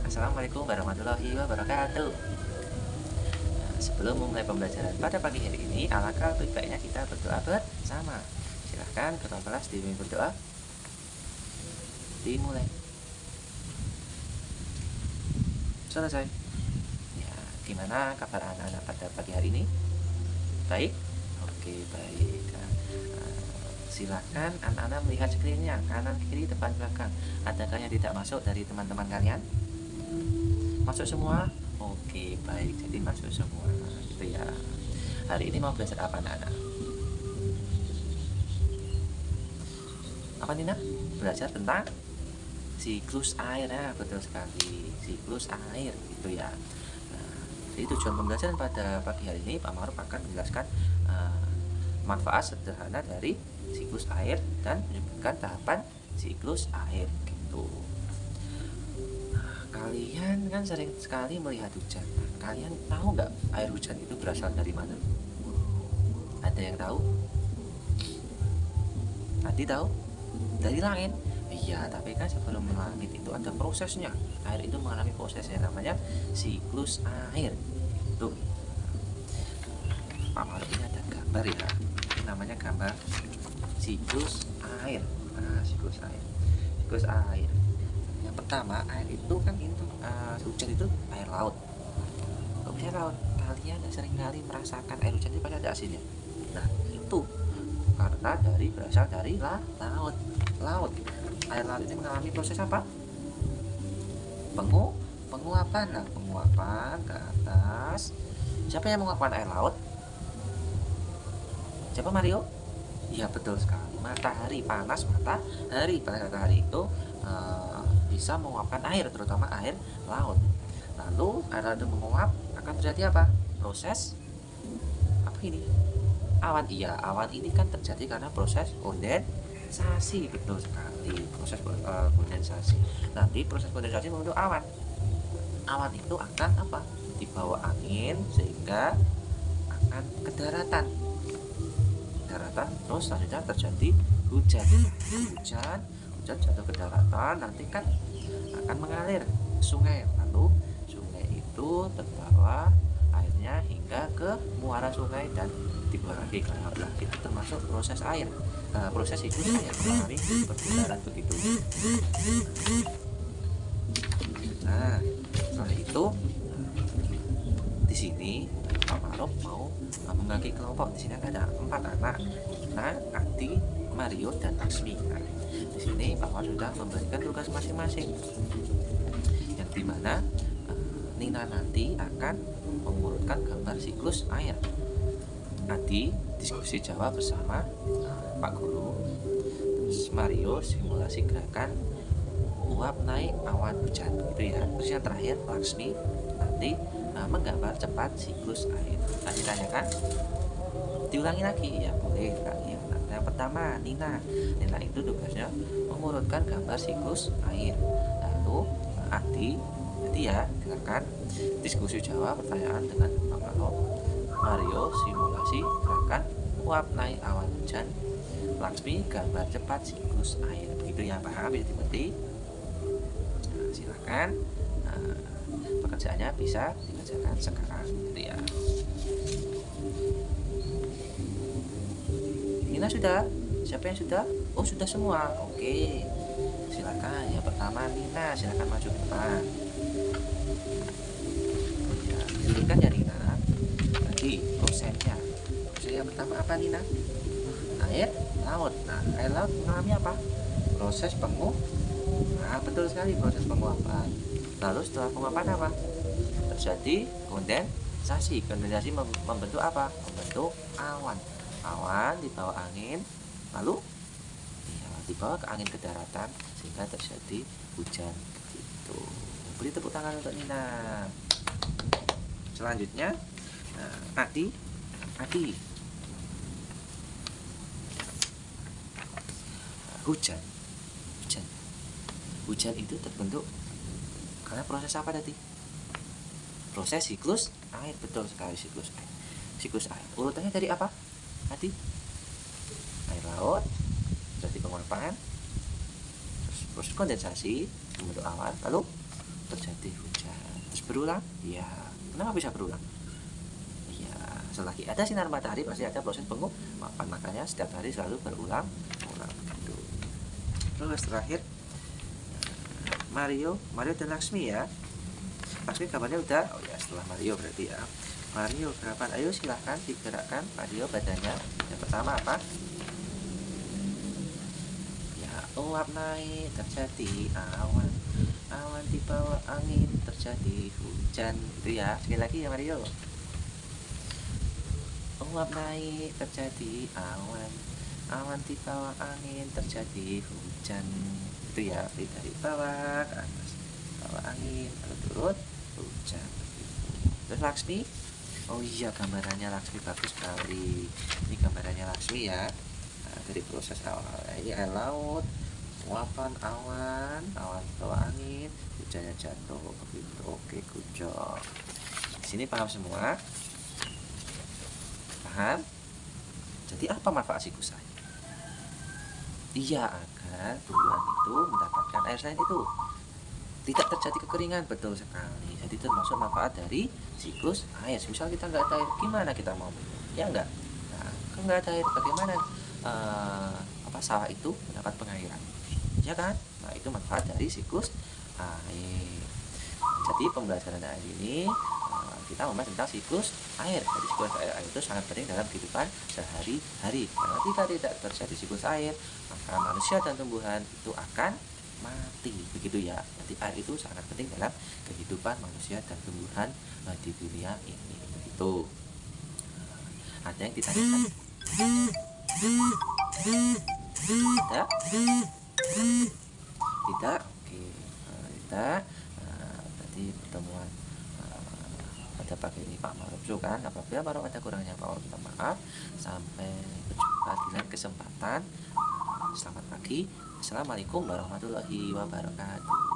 Assalamualaikum warahmatullahi wabarakatuh. Nah, sebelum memulai pembelajaran pada pagi hari ini, alangkah lebih baiknya kita berdoa bersama. Silahkan ketua kelas dibimbing berdoa. Dimulai. Selesai. Ya, gimana kabar anak-anak pada pagi hari ini? Baik? Oke, baik. Silahkan anak-anak melihat sekelilingnya, kanan, kiri, depan, belakang. Adakah yang tidak masuk dari teman-teman kalian? Masuk semua? Oke, baik. Jadi masuk semua. Gitu ya. Hari ini mau belajar apa, anak-anak? Apa, Nina? Belajar tentang siklus air. Ya, betul sekali. Siklus air, gitu ya. Nah, jadi tujuan pembelajaran pada pagi hari ini, Pak Maruf akan menjelaskan manfaat sederhana dari siklus air dan menyebutkan tahapan siklus air, gitu. Kalian kan sering sekali melihat hujan. Kalian tahu nggak air hujan itu berasal dari mana? Ada yang tahu? Adi tahu? Dari langit. Iya, tapi kan sebelum langit itu ada prosesnya. Air itu mengalami prosesnya, namanya siklus air. Tuh, Pak Maruf ini ada gambar ya. Ini namanya gambar siklus air. Siklus air. Siklus air. Yang pertama, air itu kan hujan itu air laut. Kok bisa laut? Kalian sering kali merasakan air hujan itu pasti ada asinnya. Nah, itu karena berasal dari laut. Air laut ini mengalami proses apa? Penguapan. Nah, penguapan ke atas. Siapa yang menguapkan air laut? Siapa, Mario? Iya, betul sekali. Panas matahari itu bisa menguapkan air, terutama air laut. Lalu air laut itu menguap, akan terjadi apa? Proses apa ini? Awan. Iya, awan ini kan terjadi karena proses kondensasi. Betul sekali, proses kondensasi. Nanti proses kondensasi membentuk awan. Awan itu akan apa? Dibawa angin sehingga akan ke daratan. Terus selanjutnya terjadi hujan jatuh ke daratan, nanti kan akan mengalir sungai. Lalu sungai itu terbawa airnya hingga ke muara sungai dan dibawa lagi ke laut. Itu termasuk proses air, proses siklus air mengalami perputaran begitu. Nah, setelah itu di sini Pak Maruf mau membagi kelompok. Di sini ada 4 anak, Nina, Adi, Mario, dan Laksmi. Nah, di sini Pak Maruf sudah memberikan tugas masing-masing, yang dimana Nina nanti akan mengurutkan gambar siklus air. Adi diskusi jawab bersama Pak Guru. Terus Mario simulasi gerakan uap naik awan hujan, gitu ya. Terus yang terakhir Laksmi nanti menggambar cepat siklus air. Tadi tanyakan, diulangi lagi ya, boleh diulangi. Nah, yang pertama Nina itu tugasnya mengurutkan gambar siklus air. Lalu Adi ya, dengarkan diskusi jawab pertanyaan dengan Pak Maruf. Mario simulasi gerakan uap naik awan hujan. Laksmi gambar cepat siklus air. Begitu ya, paham ya, dimengerti? Nah, silakan pekerjaannya bisa dikerjakan sekarang, gitu ya. Nina sudah? Siapa yang sudah? Oh, sudah semua. Oke, silakan. Yang pertama Nina, silakan maju ke depan. Ya, tunjukkan ya Nina. Tadi prosesnya. Proses yang pertama apa, Nina? Air laut. Nah, air laut mengalami apa? Proses betul sekali, proses penguapan. Lalu setelah penguapan apa? Terjadi kondensasi. Kondensasi membentuk apa? Membentuk awan. Awan dibawa angin, lalu dibawa ke angin ke daratan sehingga terjadi hujan. Gitu. Beri tepuk tangan untuk Nina. Selanjutnya Adi. Hujan itu terbentuk karena proses apa tadi? Proses siklus air. Betul sekali, siklus air. Urutannya dari apa tadi? Air laut, terjadi penguapan, terus proses kondensasi membentuk awan, lalu terjadi hujan. Terus berulang? Ya. Kenapa bisa berulang? Ya, selagi ada sinar matahari pasti ada proses penguapan, makanya setiap hari selalu berulang-ulang gitu. Terus terakhir Mario dan Laksmi ya. Laksmi kabarnya udah. Oh ya, setelah Mario berarti ya. Mario gerakan, ayo silahkan digerakkan Mario badannya. Yang pertama apa? Ya, uap naik terjadi awan, awan di bawah angin terjadi hujan. Itu ya, sekali lagi ya Mario. Uap naik terjadi awan, awan di bawah angin terjadi hujan. Itu ya, dari bawah ke atas, bawah angin lalu turun hujan. Terus Laksmi, oh iya gambarannya Laksmi bagus sekali. Ini gambarannya Laksmi ya. Nah, dari proses awal ini air laut, uapan awan, awan bawah angin, hujannya jatuh begitu. Oke, good job. Di sini paham semua? Paham? Jadi apa manfaat siklus air? Iya, agar tumbuhan itu mendapatkan air selain itu. Tidak terjadi kekeringan, betul sekali. Jadi termasuk manfaat dari siklus air. Misal kita nggak ada air, gimana kita mau minum? Ya enggak. Nah, kalau nggak ada air, bagaimana sawah itu mendapat pengairan? Ya kan? Nah, itu manfaat dari siklus air. Jadi pembelajaran air ini kita membahas tentang siklus air. Jadi siklus air itu sangat penting dalam kehidupan sehari-hari. Karena jika tidak terjadi siklus air, maka manusia dan tumbuhan itu akan mati, begitu ya. Jadi air itu sangat penting dalam kehidupan manusia dan tumbuhan di dunia ini, begitu. Ada yang ditanyakan? Tidak? Tidak? Oke. Kita tadi pertemuan pada pagi ini Pak Maruf kan. Apabila Maruf ada kurangnya Pak Maruf minta maaf. Sampai berjumpa di lain kesempatan. Selamat pagi. Assalamualaikum warahmatullahi wabarakatuh.